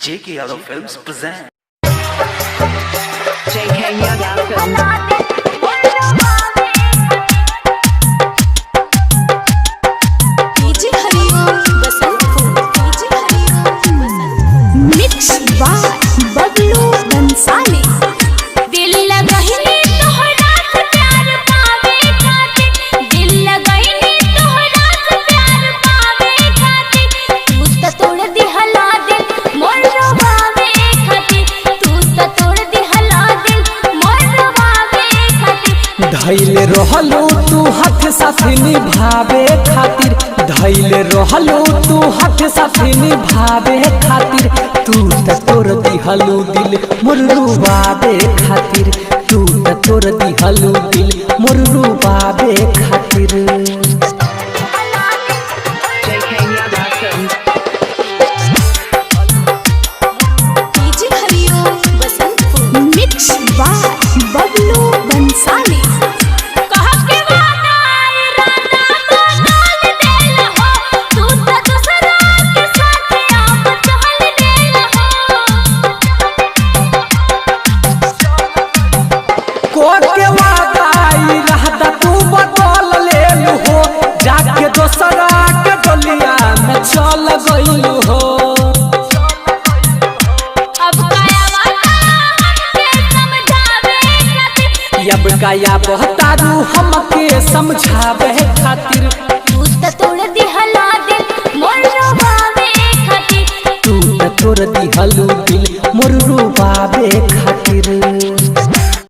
JK Yadav Films present. JK Yadav Films. धैले रहलू तू हाथ साथ निभावे खातिर, धैले रहलू तू हाथ साथ निभावे खातिर, तू त तोड़ दिहलू दिल मोर रुबावे खातिर, तू त तोड़ दिहलू दिल मोर रुबावे खातिर। चल गइलू हो अब काया बहतारू हमके समझावे खातिर, तू त तोड़ दिहला दिल मोर रुबावे खातिर, तू त तोड़ दिहलू दिल मोर रुबावे खातिर।